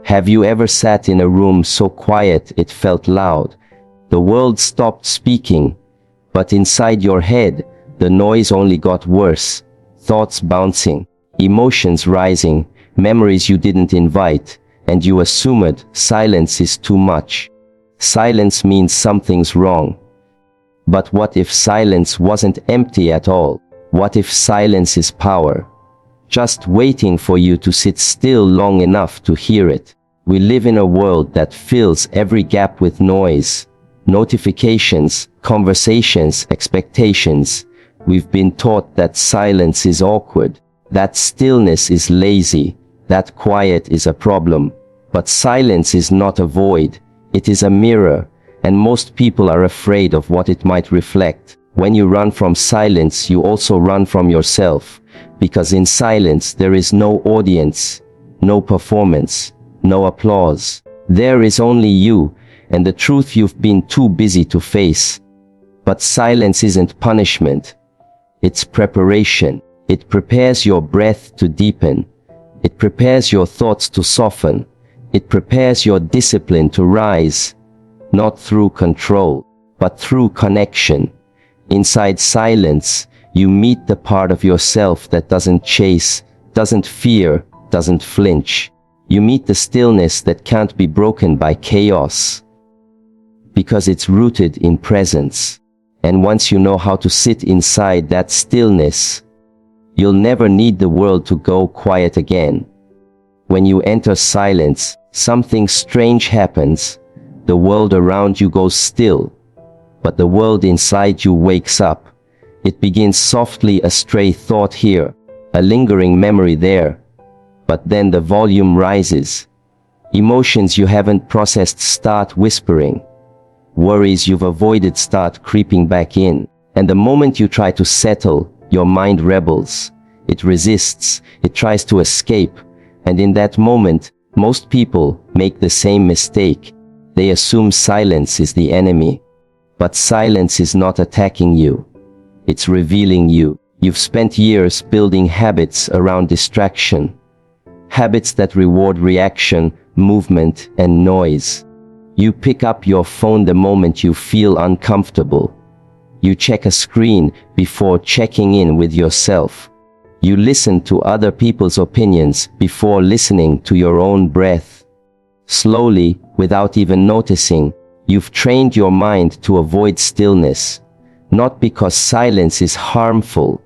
Have you ever sat in a room so quiet it felt loud? The world stopped speaking, but inside your head, the noise only got worse. Thoughts bouncing, emotions rising, memories you didn't invite, and you assumed silence is too much. Silence means something's wrong. But what if silence wasn't empty at all? What if silence is power? Just waiting for you to sit still long enough to hear it. We live in a world that fills every gap with noise. Notifications, conversations, expectations. We've been taught that silence is awkward, that stillness is lazy, that quiet is a problem. But silence is not a void, it is a mirror, and most people are afraid of what it might reflect. When you run from silence, you also run from yourself, because in silence there is no audience, no performance, no applause. There is only you, and the truth you've been too busy to face. But silence isn't punishment. It's preparation. It prepares your breath to deepen. It prepares your thoughts to soften. It prepares your discipline to rise. Not through control, but through connection. Inside silence, you meet the part of yourself that doesn't chase, doesn't fear, doesn't flinch. You meet the stillness that can't be broken by chaos, because it's rooted in presence. And once you know how to sit inside that stillness, you'll never need the world to go quiet again. When you enter silence, something strange happens. The world around you goes still, but the world inside you wakes up. It begins softly, a stray thought here, a lingering memory there. But then the volume rises. Emotions you haven't processed start whispering. Worries you've avoided start creeping back in. And the moment you try to settle, your mind rebels. It resists, it tries to escape. And in that moment, most people make the same mistake. They assume silence is the enemy. But silence is not attacking you. It's revealing you. You've spent years building habits around distraction. Habits that reward reaction, movement, and noise. You pick up your phone the moment you feel uncomfortable. You check a screen before checking in with yourself. You listen to other people's opinions before listening to your own breath. Slowly, without even noticing, you've trained your mind to avoid stillness. Not because silence is harmful,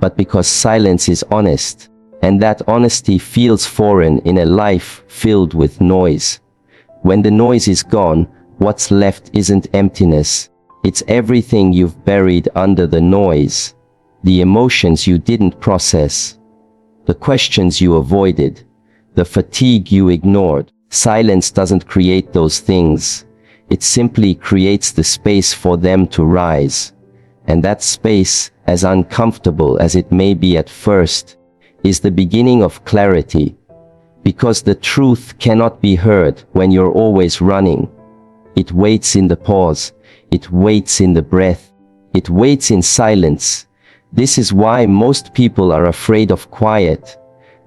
but because silence is honest. And that honesty feels foreign in a life filled with noise. When the noise is gone, what's left isn't emptiness. It's everything you've buried under the noise. The emotions you didn't process. The questions you avoided. The fatigue you ignored. Silence doesn't create those things. It simply creates the space for them to rise. And that space, as uncomfortable as it may be at first, is the beginning of clarity. Because the truth cannot be heard when you're always running. It waits in the pause. It waits in the breath. It waits in silence. This is why most people are afraid of quiet.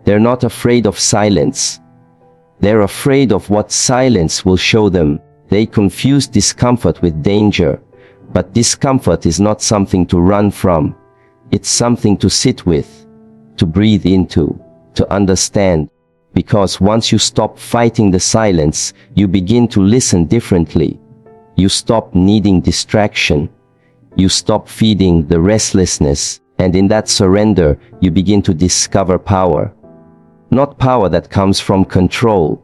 They're not afraid of silence. They're afraid of what silence will show them. They confuse discomfort with danger. But discomfort is not something to run from. It's something to sit with, to breathe into, to understand. Because once you stop fighting the silence, you begin to listen differently. You stop needing distraction. You stop feeding the restlessness, and in that surrender, you begin to discover power. Not power that comes from control,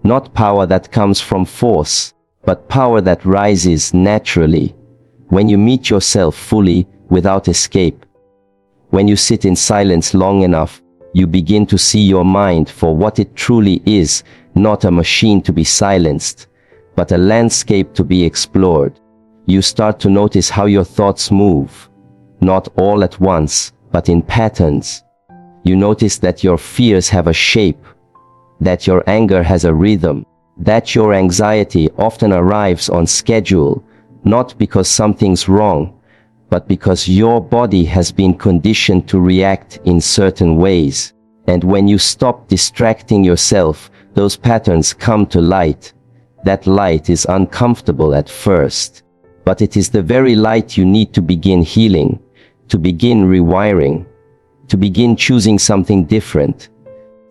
not power that comes from force, but power that rises naturally. When you meet yourself fully, without escape. When you sit in silence long enough, you begin to see your mind for what it truly is, not a machine to be silenced, but a landscape to be explored. You start to notice how your thoughts move, not all at once, but in patterns. You notice that your fears have a shape, that your anger has a rhythm, that your anxiety often arrives on schedule, not because something's wrong, but because your body has been conditioned to react in certain ways. And when you stop distracting yourself, those patterns come to light. That light is uncomfortable at first, but it is the very light you need to begin healing, to begin rewiring, to begin choosing something different.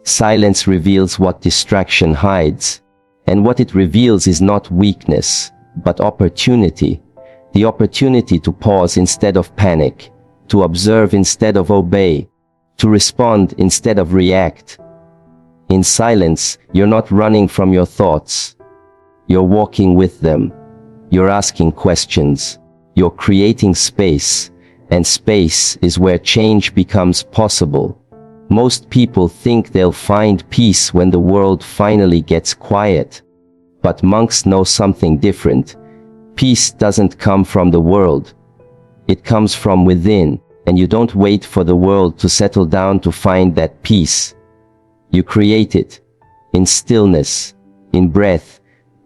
Silence reveals what distraction hides, and what it reveals is not weakness, but opportunity. The opportunity to pause instead of panic, to observe instead of obey, to respond instead of react. In silence, you're not running from your thoughts. You're walking with them. You're asking questions. You're creating space, and space is where change becomes possible. Most people think they'll find peace when the world finally gets quiet. But monks know something different. Peace doesn't come from the world. It comes from within, and you don't wait for the world to settle down to find that peace. You create it, in stillness, in breath,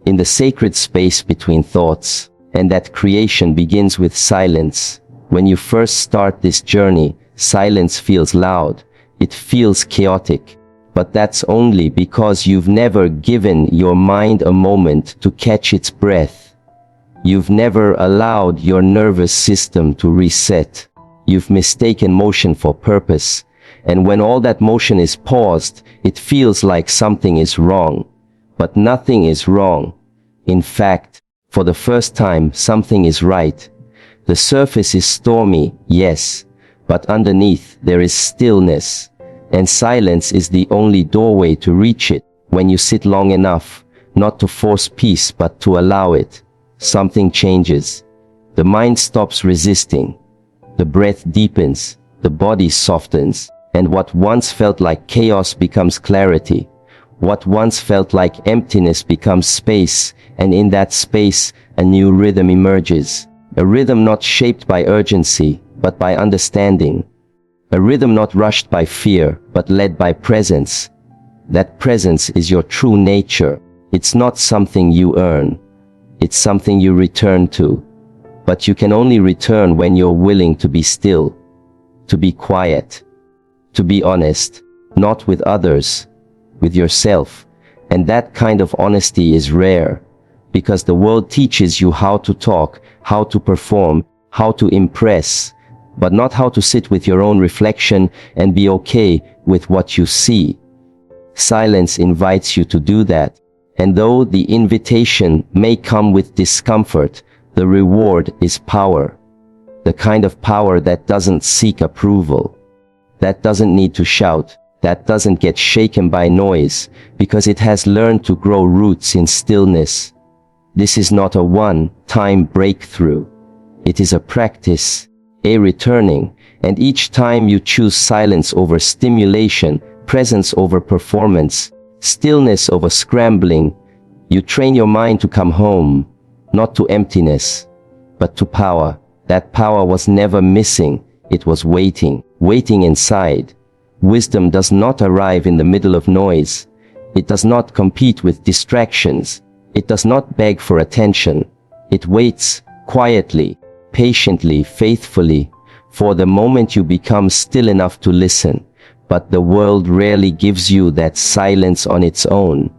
in the sacred space between thoughts, and that creation begins with silence. When you first start this journey, silence feels loud, it feels chaotic, but that's only because you've never given your mind a moment to catch its breath. You've never allowed your nervous system to reset. You've mistaken motion for purpose, and when all that motion is paused, it feels like something is wrong. But nothing is wrong. In fact, for the first time, something is right. The surface is stormy, yes, but underneath there is stillness, and silence is the only doorway to reach it. When you sit long enough, not to force peace but to allow it, something changes. The mind stops resisting. The breath deepens, the body softens, and what once felt like chaos becomes clarity. What once felt like emptiness becomes space, and in that space, a new rhythm emerges. A rhythm not shaped by urgency, but by understanding. A rhythm not rushed by fear, but led by presence. That presence is your true nature. It's not something you earn. It's something you return to. But you can only return when you're willing to be still, to be quiet, to be honest, not with others, with yourself. And that kind of honesty is rare, because the world teaches you how to talk, how to perform, how to impress, but not how to sit with your own reflection and be okay with what you see. Silence invites you to do that, and though the invitation may come with discomfort, the reward is power. The kind of power that doesn't seek approval, that doesn't need to shout, that doesn't get shaken by noise, because it has learned to grow roots in stillness. This is not a one-time breakthrough. It is a practice, a returning, and each time you choose silence over stimulation, presence over performance, stillness over scrambling, you train your mind to come home, not to emptiness, but to power. That power was never missing, it was waiting inside. Wisdom does not arrive in the middle of noise. It does not compete with distractions. It does not beg for attention. It waits quietly, patiently, faithfully, for the moment you become still enough to listen. But the world rarely gives you that silence on its own.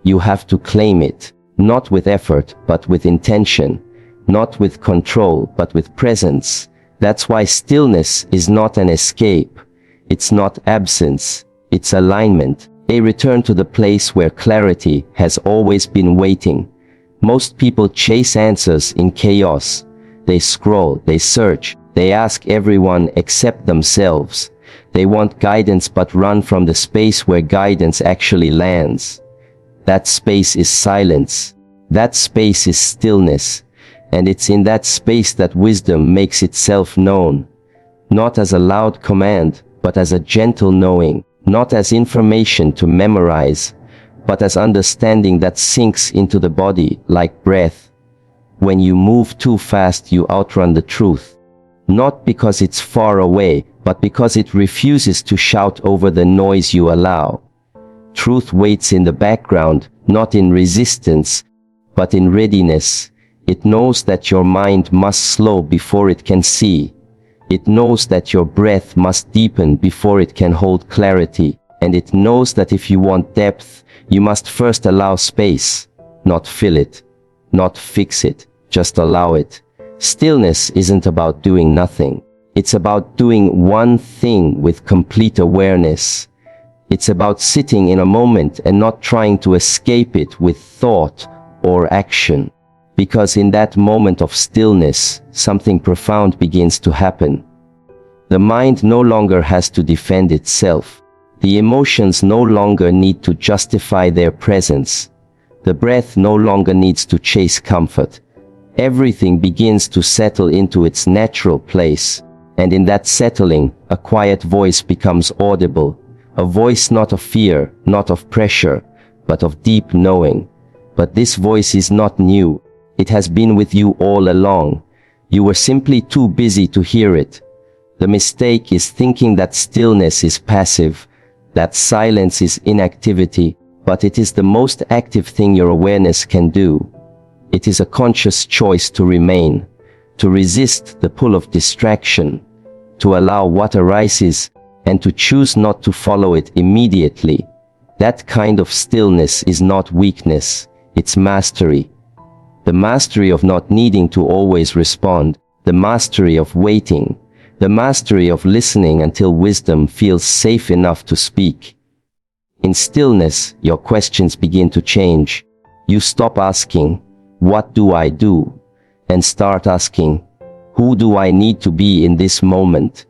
You have to claim it, not with effort, but with intention, not with control, but with presence. That's why stillness is not an escape. It's not absence. It's alignment. A return to the place where clarity has always been waiting. Most people chase answers in chaos. They scroll, they search, they ask everyone except themselves. They want guidance but run from the space where guidance actually lands. That space is silence. That space is stillness. And it's in that space that wisdom makes itself known. Not as a loud command, but as a gentle knowing. Not as information to memorize, but as understanding that sinks into the body like breath. When you move too fast, you outrun the truth. Not because it's far away, but because it refuses to shout over the noise you allow. Truth waits in the background, not in resistance, but in readiness. It knows that your mind must slow before it can see. It knows that your breath must deepen before it can hold clarity. And it knows that if you want depth, you must first allow space, not fill it, not fix it, just allow it. Stillness isn't about doing nothing. It's about doing one thing with complete awareness. It's about sitting in a moment and not trying to escape it with thought or action. Because in that moment of stillness, something profound begins to happen. The mind no longer has to defend itself. The emotions no longer need to justify their presence. The breath no longer needs to chase comfort. Everything begins to settle into its natural place. And in that settling, a quiet voice becomes audible. A voice not of fear, not of pressure, but of deep knowing. But this voice is not new. It has been with you all along. You were simply too busy to hear it. The mistake is thinking that stillness is passive, that silence is inactivity, but it is the most active thing your awareness can do. It is a conscious choice to remain, to resist the pull of distraction, to allow what arises, and to choose not to follow it immediately. That kind of stillness is not weakness, it's mastery. The mastery of not needing to always respond, the mastery of waiting, the mastery of listening until wisdom feels safe enough to speak. In stillness, your questions begin to change. You stop asking, "What do I do?" and start asking, "Who do I need to be in this moment?"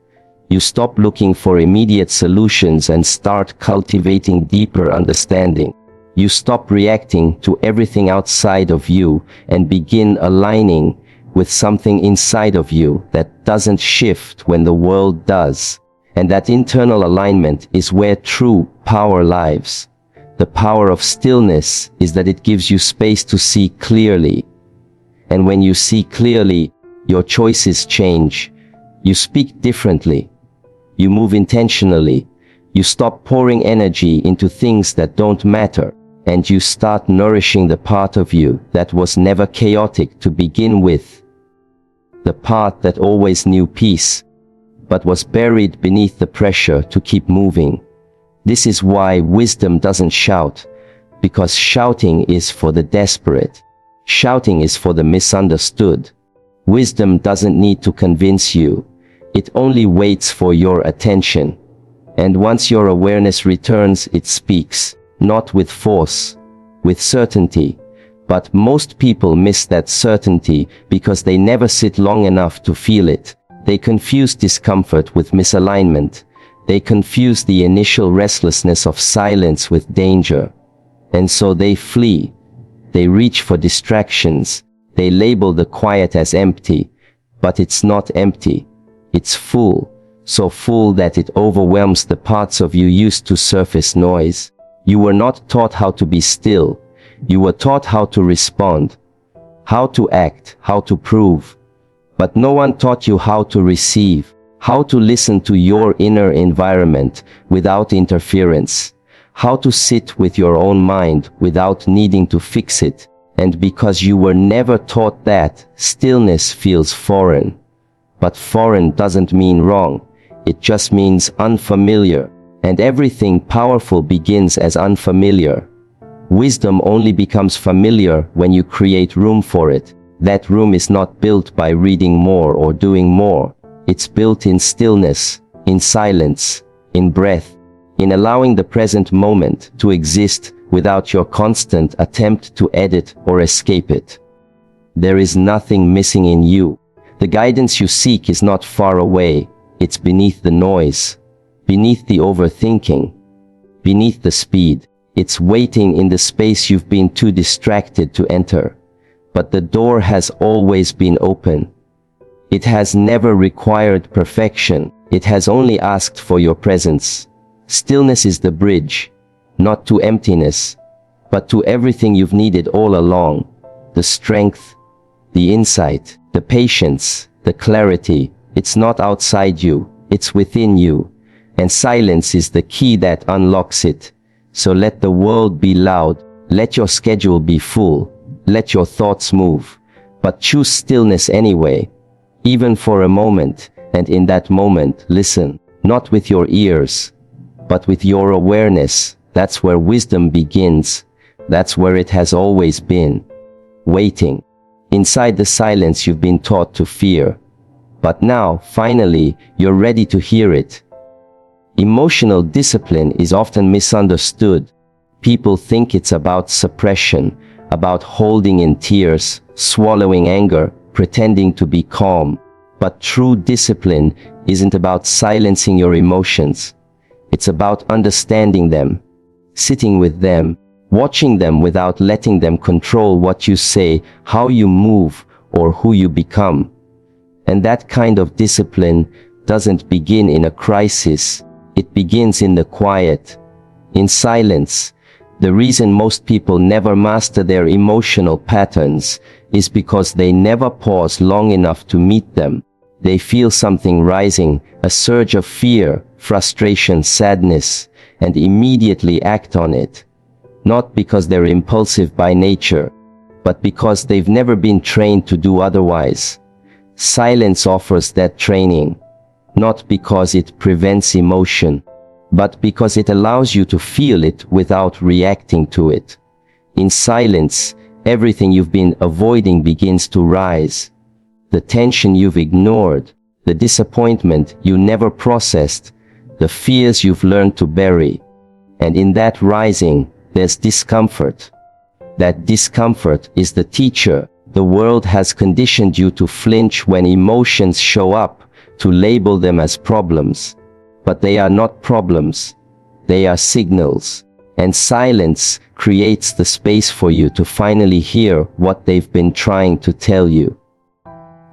You stop looking for immediate solutions and start cultivating deeper understanding. You stop reacting to everything outside of you and begin aligning with something inside of you that doesn't shift when the world does. And that internal alignment is where true power lives. The power of stillness is that it gives you space to see clearly. And when you see clearly, your choices change. You speak differently. You move intentionally. You stop pouring energy into things that don't matter. And you start nourishing the part of you that was never chaotic to begin with. The part that always knew peace, but was buried beneath the pressure to keep moving. This is why wisdom doesn't shout, because shouting is for the desperate. Shouting is for the misunderstood. Wisdom doesn't need to convince you. It only waits for your attention. And once your awareness returns, it speaks, not with force, with certainty. But most people miss that certainty because they never sit long enough to feel it. They confuse discomfort with misalignment. They confuse the initial restlessness of silence with danger. And so they flee. They reach for distractions. They label the quiet as empty. But it's not empty. It's full. So full that it overwhelms the parts of you used to surface noise. You were not taught how to be still. You were taught how to respond, how to act, how to prove. But no one taught you how to receive, how to listen to your inner environment without interference, how to sit with your own mind without needing to fix it. And because you were never taught that, stillness feels foreign. But foreign doesn't mean wrong. It just means unfamiliar. And everything powerful begins as unfamiliar. Wisdom only becomes familiar when you create room for it. That room is not built by reading more or doing more. It's built in stillness, in silence, in breath, in allowing the present moment to exist without your constant attempt to edit or escape it. There is nothing missing in you. The guidance you seek is not far away. It's beneath the noise, beneath the overthinking, beneath the speed. It's waiting in the space you've been too distracted to enter. But the door has always been open. It has never required perfection. It has only asked for your presence. Stillness is the bridge, not to emptiness, but to everything you've needed all along. The strength, the insight, the patience, the clarity. It's not outside you, it's within you. And silence is the key that unlocks it. So let the world be loud, let your schedule be full, let your thoughts move, but choose stillness anyway, even for a moment, and in that moment listen, not with your ears, but with your awareness, That's where wisdom begins. That's where it has always been. Waiting. Inside the silence you've been taught to fear. But now, finally, you're ready to hear it. Emotional discipline is often misunderstood. People think it's about suppression, about holding in tears, swallowing anger, pretending to be calm. But true discipline isn't about silencing your emotions. It's about understanding them, sitting with them, watching them without letting them control what you say, how you move, or who you become. And that kind of discipline doesn't begin in a crisis. It begins in the quiet, in silence. The reason most people never master their emotional patterns is because they never pause long enough to meet them. They feel something rising, a surge of fear, frustration, sadness, and immediately act on it. Not because they're impulsive by nature, but because they've never been trained to do otherwise. Silence offers that training, not because it prevents emotion, but because it allows you to feel it without reacting to it. In silence, everything you've been avoiding begins to rise. The tension you've ignored, the disappointment you never processed, the fears you've learned to bury. And in that rising, there's discomfort. That discomfort is the teacher. The world has conditioned you to flinch when emotions show up, to label them as problems. But they are not problems. They are signals. And silence creates the space for you to finally hear what they've been trying to tell you.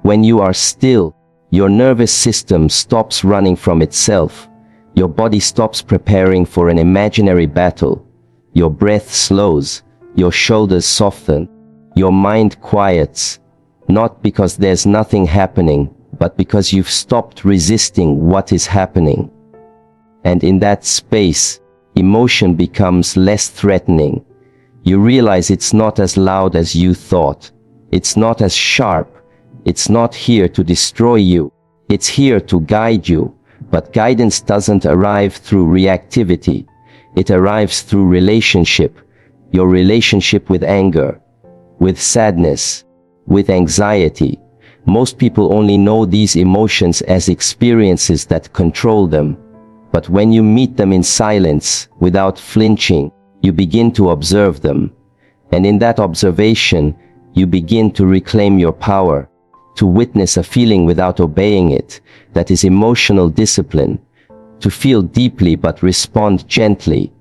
When you are still, your nervous system stops running from itself. Your body stops preparing for an imaginary battle. Your breath slows. Your shoulders soften. Your mind quiets, not because there's nothing happening, but because you've stopped resisting what is happening. And in that space, emotion becomes less threatening. You realize it's not as loud as you thought. It's not as sharp. It's not here to destroy you. It's here to guide you. But guidance doesn't arrive through reactivity. It arrives through relationship. Your relationship with anger, with sadness, with anxiety. Most people only know these emotions as experiences that control them. But when you meet them in silence, without flinching, you begin to observe them. And in that observation, you begin to reclaim your power, to witness a feeling without obeying it. That is emotional discipline. To feel deeply but respond gently.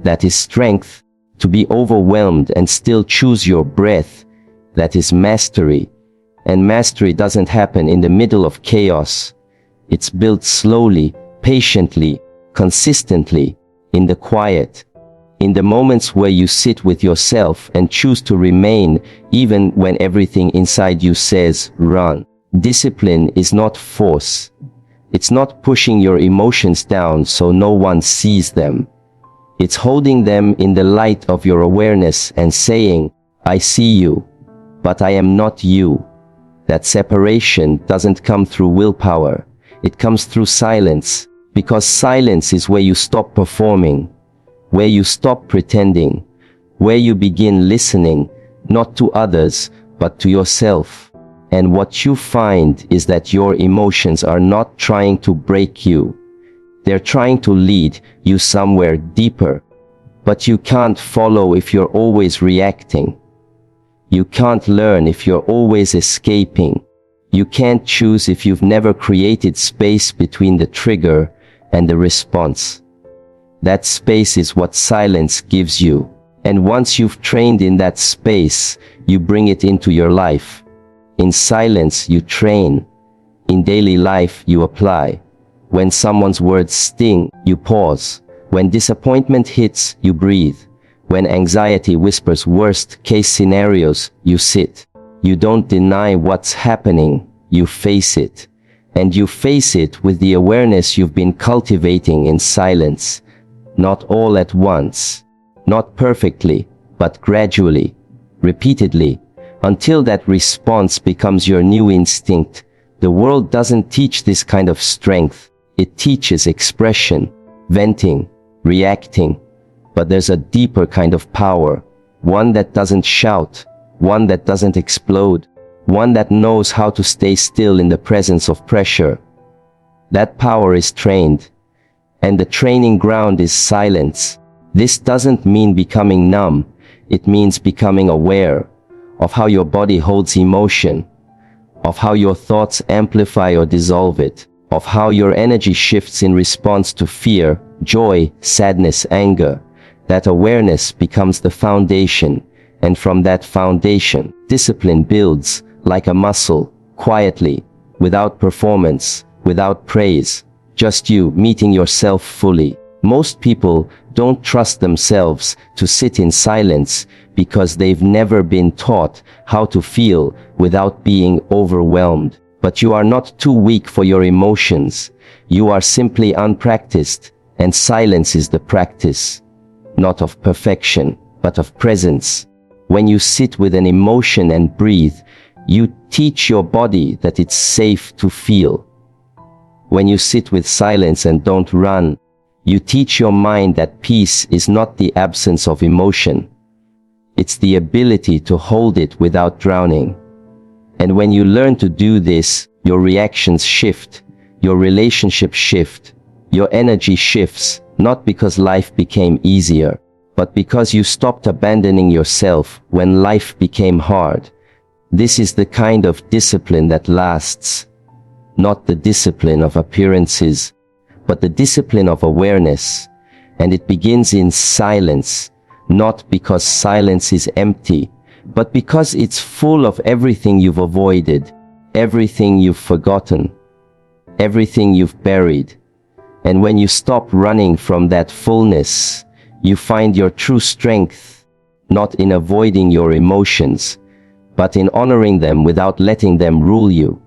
That is strength. To be overwhelmed and still choose your breath. That is mastery. And mastery doesn't happen in the middle of chaos. It's built slowly, patiently, consistently, in the quiet. In the moments where you sit with yourself and choose to remain even when everything inside you says, run. Discipline is not force. It's not pushing your emotions down so no one sees them. It's holding them in the light of your awareness and saying, I see you, but I am not you. That separation doesn't come through willpower. It comes through silence, because silence is where you stop performing, where you stop pretending, where you begin listening, not to others, but to yourself. And what you find is that your emotions are not trying to break you. They're trying to lead you somewhere deeper. But you can't follow if you're always reacting. You can't learn if you're always escaping. You can't choose if you've never created space between the trigger and the response. That space is what silence gives you. And once you've trained in that space, you bring it into your life. In silence, you train. In daily life, you apply. When someone's words sting, you pause. When disappointment hits, you breathe. When anxiety whispers worst-case scenarios, you sit. You don't deny what's happening, you face it. And you face it with the awareness you've been cultivating in silence. Not all at once. Not perfectly, but gradually, repeatedly, until that response becomes your new instinct. The world doesn't teach this kind of strength. It teaches expression, venting, reacting. But there's a deeper kind of power, one that doesn't shout, one that doesn't explode, one that knows how to stay still in the presence of pressure. That power is trained, and the training ground is silence. This doesn't mean becoming numb, it means becoming aware of how your body holds emotion, of how your thoughts amplify or dissolve it, of how your energy shifts in response to fear, joy, sadness, anger. That awareness becomes the foundation, and from that foundation, discipline builds like a muscle, quietly, without performance, without praise, just you meeting yourself fully. Most people don't trust themselves to sit in silence because they've never been taught how to feel without being overwhelmed. But you are not too weak for your emotions. You are simply unpracticed, and silence is the practice, not of perfection, but of presence. When you sit with an emotion and breathe, you teach your body that it's safe to feel. When you sit with silence and don't run, you teach your mind that peace is not the absence of emotion. It's the ability to hold it without drowning. And when you learn to do this, your reactions shift, your relationships shift, your energy shifts, not because life became easier, but because you stopped abandoning yourself when life became hard. This is the kind of discipline that lasts, not the discipline of appearances, but the discipline of awareness. And it begins in silence, not because silence is empty, but because it's full of everything you've avoided, everything you've forgotten, everything you've buried. And when you stop running from that fullness, you find your true strength, not in avoiding your emotions, but in honoring them without letting them rule you.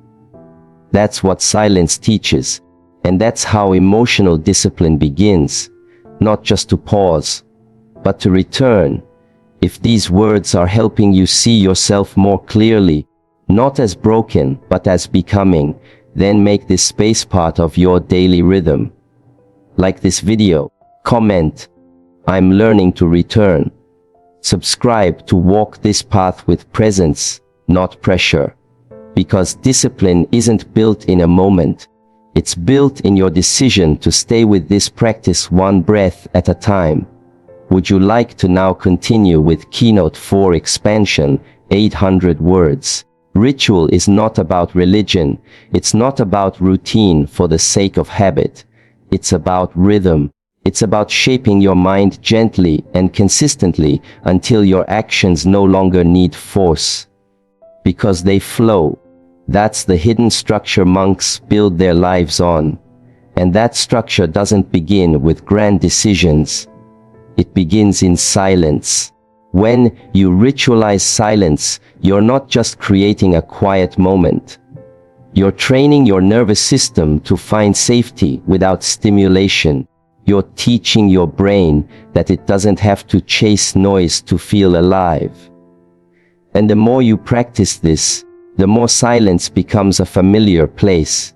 That's what silence teaches, and that's how emotional discipline begins, not just to pause, but to return. If these words are helping you see yourself more clearly, not as broken, but as becoming, then make this space part of your daily rhythm. Like this video, comment, "I'm learning to return." Subscribe to walk this path with presence, not pressure. Because discipline isn't built in a moment. It's built in your decision to stay with this practice one breath at a time. Would you like to now continue with Keynote 4 Expansion, 800 words? Ritual is not about religion. It's not about routine for the sake of habit. It's about rhythm. It's about shaping your mind gently and consistently until your actions no longer need force, because they flow. That's the hidden structure monks build their lives on. And that structure doesn't begin with grand decisions. It begins in silence. When you ritualize silence, you're not just creating a quiet moment. You're training your nervous system to find safety without stimulation. You're teaching your brain that it doesn't have to chase noise to feel alive. And the more you practice this, the more silence becomes a familiar place.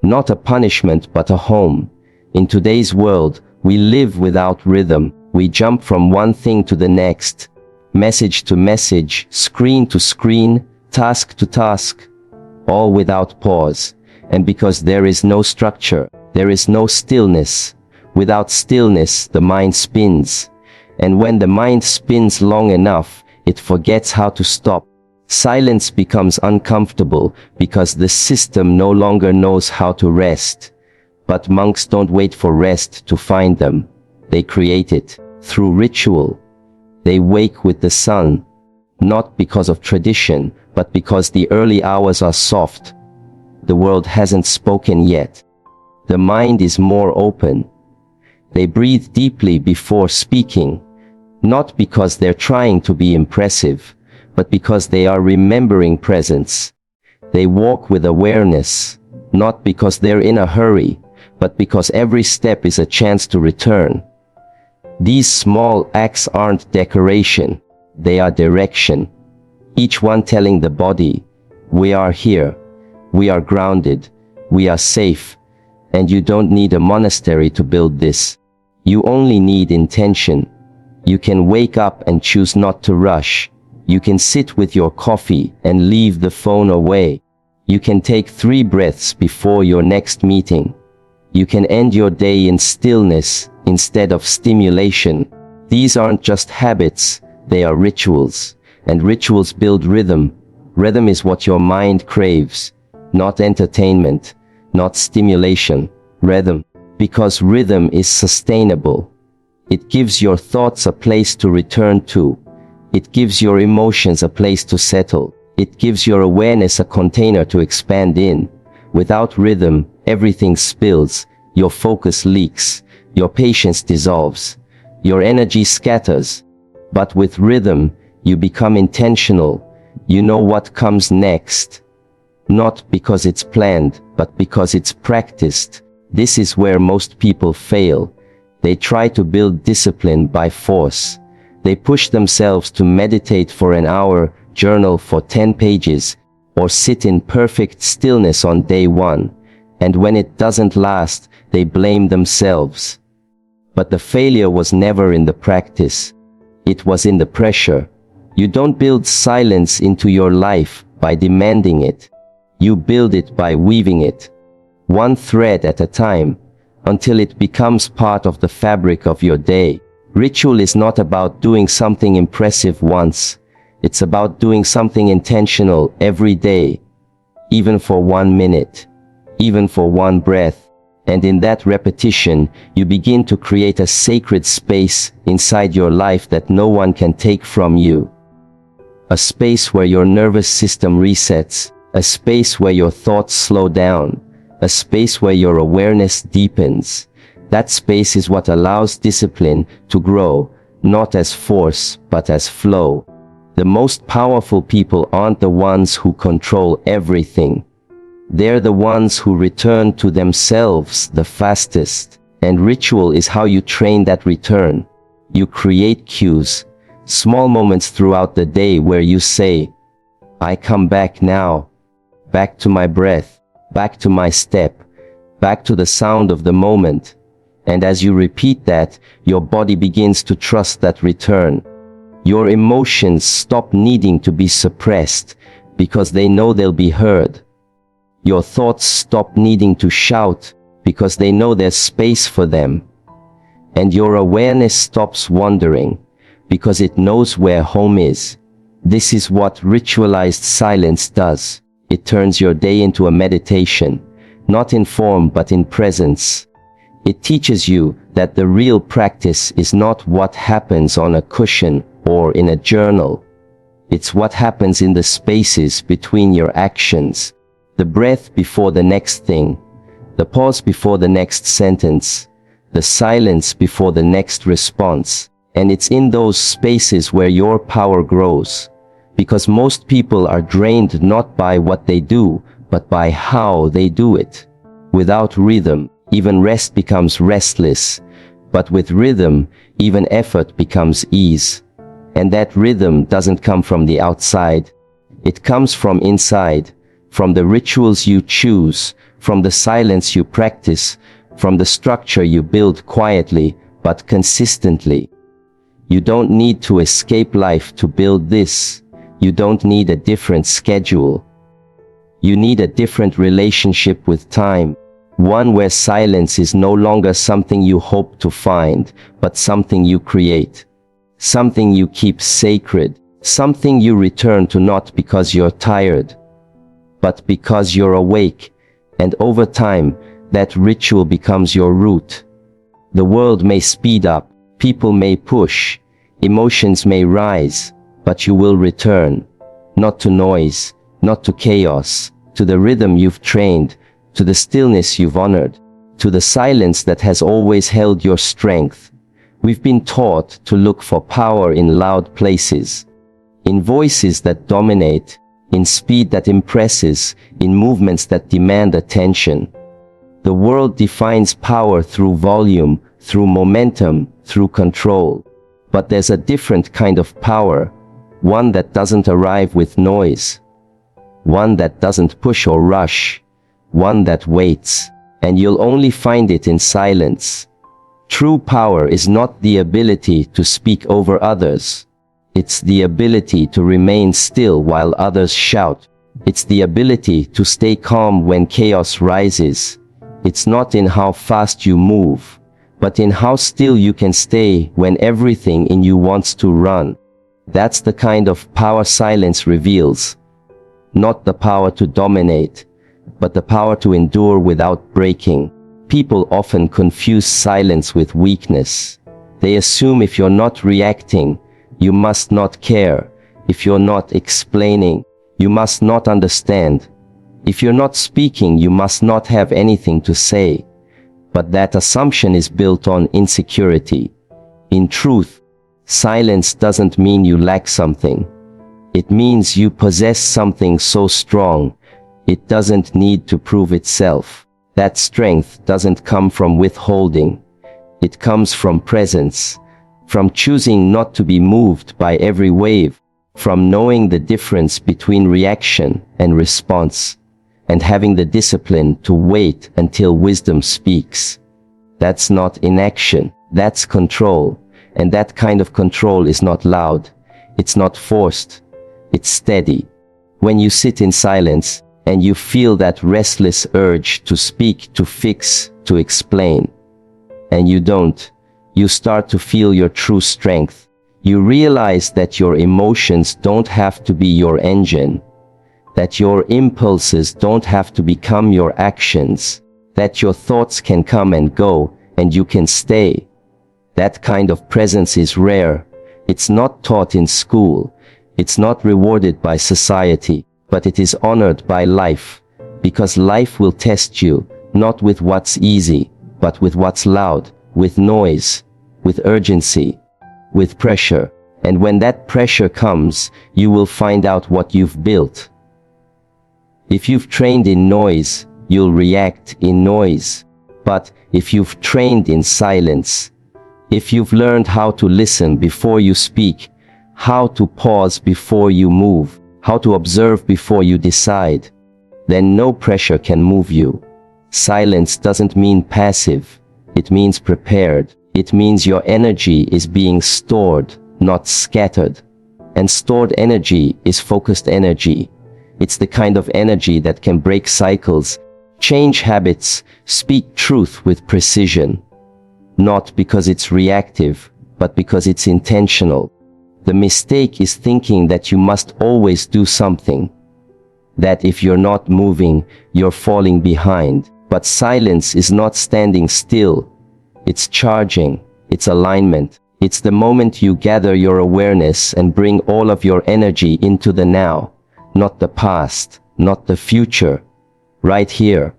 Not a punishment, but a home. In today's world, we live without rhythm. We jump from one thing to the next, message to message, screen to screen, task to task, all without pause. And because there is no structure, there is no stillness. Without stillness, the mind spins. And when the mind spins long enough, it forgets how to stop. Silence becomes uncomfortable because the system no longer knows how to rest. But monks don't wait for rest to find them. They create it through ritual. They wake with the sun, not because of tradition, but because the early hours are soft. The world hasn't spoken yet. The mind is more open. They breathe deeply before speaking, not because they're trying to be impressive, but because they are remembering presence. They walk with awareness, not because they're in a hurry, but because every step is a chance to return. These small acts aren't decoration, they are direction. Each one telling the body, we are here, we are grounded, we are safe, and you don't need a monastery to build this. You only need intention. You can wake up and choose not to rush. You can sit with your coffee and leave the phone away. You can take 3 breaths before your next meeting. You can end your day in stillness instead of stimulation. These aren't just habits, they are rituals. And rituals build rhythm. Rhythm is what your mind craves, not entertainment, not stimulation. Rhythm. Because rhythm is sustainable. It gives your thoughts a place to return to. It gives your emotions a place to settle. It gives your awareness a container to expand in. Without rhythm, everything spills, your focus leaks, your patience dissolves, your energy scatters. But with rhythm, you become intentional. You know what comes next. Not because it's planned, but because it's practiced. This is where most people fail. They try to build discipline by force. They push themselves to meditate for an hour, journal for 10 pages, or sit in perfect stillness on day 1. And when it doesn't last, they blame themselves. But the failure was never in the practice. It was in the pressure. You don't build silence into your life by demanding it. You build it by weaving it, one thread at a time, until it becomes part of the fabric of your day. Ritual is not about doing something impressive once. It's about doing something intentional every day, even for 1 minute, even for 1 breath. And in that repetition, you begin to create a sacred space inside your life that no one can take from you. A space where your nervous system resets, a space where your thoughts slow down, a space where your awareness deepens. That space is what allows discipline to grow, not as force, but as flow. The most powerful people aren't the ones who control everything. They're the ones who return to themselves the fastest. And ritual is how you train that return. You create cues, small moments throughout the day where you say, I come back now, back to my breath, back to my step, back to the sound of the moment. And as you repeat that, your body begins to trust that return. Your emotions stop needing to be suppressed because they know they'll be heard. Your thoughts stop needing to shout because they know there's space for them. And your awareness stops wandering because it knows where home is. This is what ritualized silence does. It turns your day into a meditation, not in form but in presence. It teaches you that the real practice is not what happens on a cushion or in a journal. It's what happens in the spaces between your actions. The breath before the next thing, the pause before the next sentence, the silence before the next response. And it's in those spaces where your power grows. Because most people are drained not by what they do, but by how they do it. Without rhythm, even rest becomes restless. But with rhythm, even effort becomes ease. And that rhythm doesn't come from the outside. It comes from inside. From the rituals you choose, from the silence you practice, from the structure you build quietly but consistently. You don't need to escape life to build this. You don't need a different schedule. You need a different relationship with time. One where silence is no longer something you hope to find, but something you create. Something you keep sacred. Something you return to not because you're tired, but because you're awake. And over time, that ritual becomes your root. The world may speed up, people may push, emotions may rise, but you will return. Not to noise, not to chaos, to the rhythm you've trained, to the stillness you've honored, to the silence that has always held your strength. We've been taught to look for power in loud places, in voices that dominate, in speed that impresses, in movements that demand attention. The world defines power through volume, through momentum, through control. But there's a different kind of power, one that doesn't arrive with noise, one that doesn't push or rush, one that waits, and you'll only find it in silence. True power is not the ability to speak over others. It's the ability to remain still while others shout. It's the ability to stay calm when chaos rises. It's not in how fast you move, but in how still you can stay when everything in you wants to run. That's the kind of power silence reveals. Not the power to dominate, but the power to endure without breaking. People often confuse silence with weakness. They assume if you're not reacting, you must not care. If you're not explaining, you must not understand. If you're not speaking, you must not have anything to say. But that assumption is built on insecurity. In truth, silence doesn't mean you lack something. It means you possess something so strong, it doesn't need to prove itself. That strength doesn't come from withholding. It comes from presence, from choosing not to be moved by every wave, from knowing the difference between reaction and response, and having the discipline to wait until wisdom speaks. That's not inaction, that's control, and that kind of control is not loud, it's not forced, it's steady. When you sit in silence, and you feel that restless urge to speak, to fix, to explain, and you don't, you start to feel your true strength. You realize that your emotions don't have to be your engine, that your impulses don't have to become your actions, that your thoughts can come and go, and you can stay. That kind of presence is rare. It's not taught in school. It's not rewarded by society. But it is honored by life, because life will test you, not with what's easy, but with what's loud, with noise, with urgency, with pressure. And when that pressure comes, you will find out what you've built. If you've trained in noise, you'll react in noise. But if you've trained in silence, if you've learned how to listen before you speak, how to pause before you move, how to observe before you decide, then no pressure can move you. Silence doesn't mean passive. It means prepared. It means your energy is being stored, not scattered. And stored energy is focused energy. It's the kind of energy that can break cycles, change habits, speak truth with precision. Not because it's reactive, but because it's intentional. The mistake is thinking that you must always do something, that if you're not moving, you're falling behind. But silence is not standing still. It's charging, it's alignment. It's the moment you gather your awareness and bring all of your energy into the now, not the past, not the future, right here.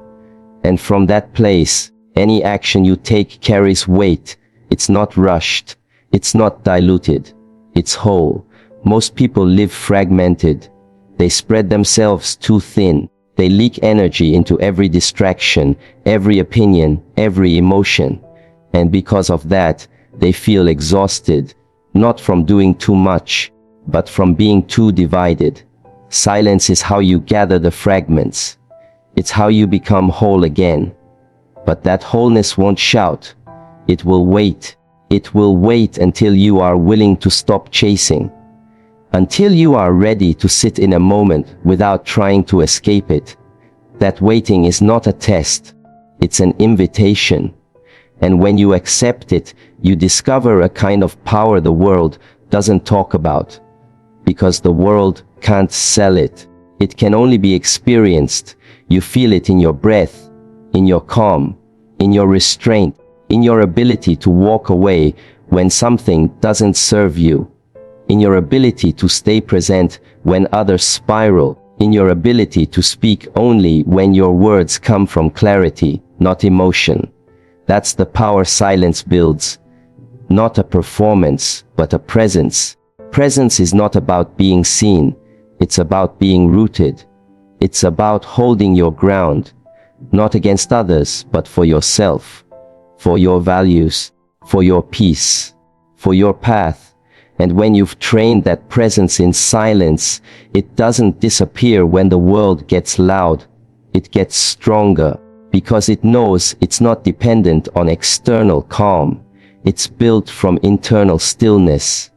And from that place, any action you take carries weight. It's not rushed, it's not diluted. It's whole. Most people live fragmented. They spread themselves too thin. They leak energy into every distraction, every opinion, every emotion. And because of that, they feel exhausted, not from doing too much, but from being too divided. Silence is how you gather the fragments. It's how you become whole again. But that wholeness won't shout. It will wait. It will wait until you are willing to stop chasing. Until you are ready to sit in a moment without trying to escape it. That waiting is not a test. It's an invitation. And when you accept it, you discover a kind of power the world doesn't talk about. Because the world can't sell it. It can only be experienced. You feel it in your breath, in your calm, in your restraint, in your ability to walk away when something doesn't serve you, in your ability to stay present when others spiral, in your ability to speak only when your words come from clarity, not emotion. That's the power silence builds. Not a performance, but a presence. Presence is not about being seen. It's about being rooted. It's about holding your ground, not against others, but for yourself, for your values, for your peace, for your path. And when you've trained that presence in silence, it doesn't disappear when the world gets loud. It gets stronger. Because it knows it's not dependent on external calm. It's built from internal stillness.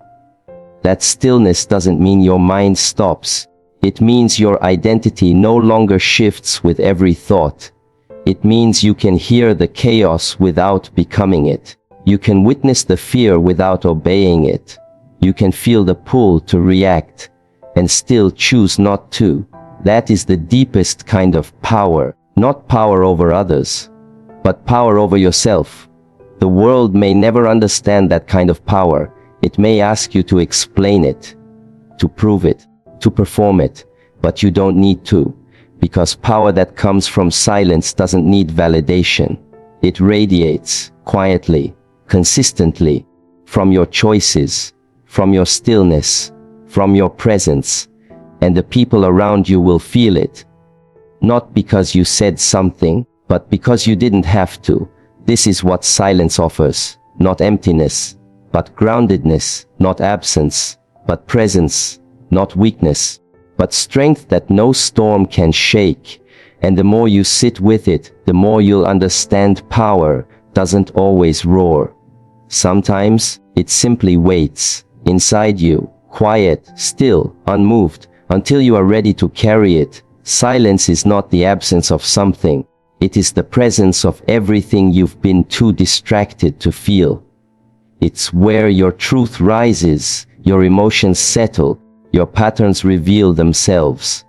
That stillness doesn't mean your mind stops. It means your identity no longer shifts with every thought. It means you can hear the chaos without becoming it. You can witness the fear without obeying it. You can feel the pull to react and still choose not to. That is the deepest kind of power. Not power over others, but power over yourself. The world may never understand that kind of power. It may ask you to explain it, to prove it, to perform it, but you don't need to, because power that comes from silence doesn't need validation. It radiates quietly, consistently, from your choices, from your stillness, from your presence, and the people around you will feel it. Not because you said something, but because you didn't have to. This is what silence offers. Not emptiness, but groundedness. Not absence, but presence. Not weakness, but strength that no storm can shake. And the more you sit with it, the more you'll understand power doesn't always roar. Sometimes, it simply waits, inside you, quiet, still, unmoved, until you are ready to carry it. Silence is not the absence of something. It is the presence of everything you've been too distracted to feel. It's where your truth rises, your emotions settle, your patterns reveal themselves.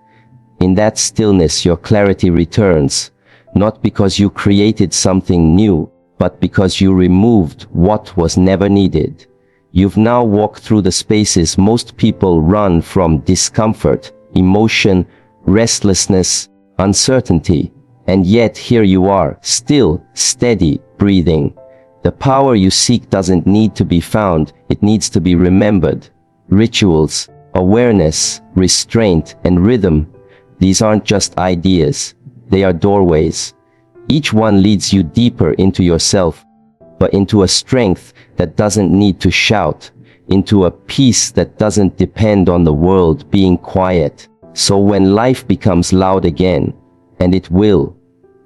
In that stillness your clarity returns, not because you created something new, but because you removed what was never needed. You've now walked through the spaces most people run from: discomfort, emotion, restlessness, uncertainty. And yet here you are, still, steady, breathing. The power you seek doesn't need to be found, it needs to be remembered. Rituals, awareness, restraint, and rhythm. These aren't just ideas, they are doorways. Each one leads you deeper into yourself, but into a strength that doesn't need to shout, into a peace that doesn't depend on the world being quiet. So when life becomes loud again, and it will,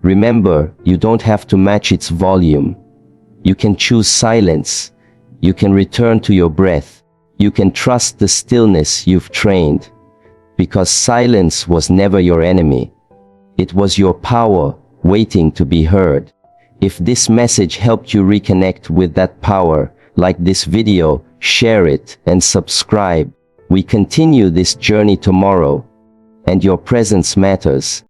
remember, you don't have to match its volume. You can choose silence. You can return to your breath. You can trust the stillness you've trained. Because silence was never your enemy. It was your power waiting to be heard. If this message helped you reconnect with that power, like this video, share it and subscribe. We continue this journey tomorrow. And your presence matters.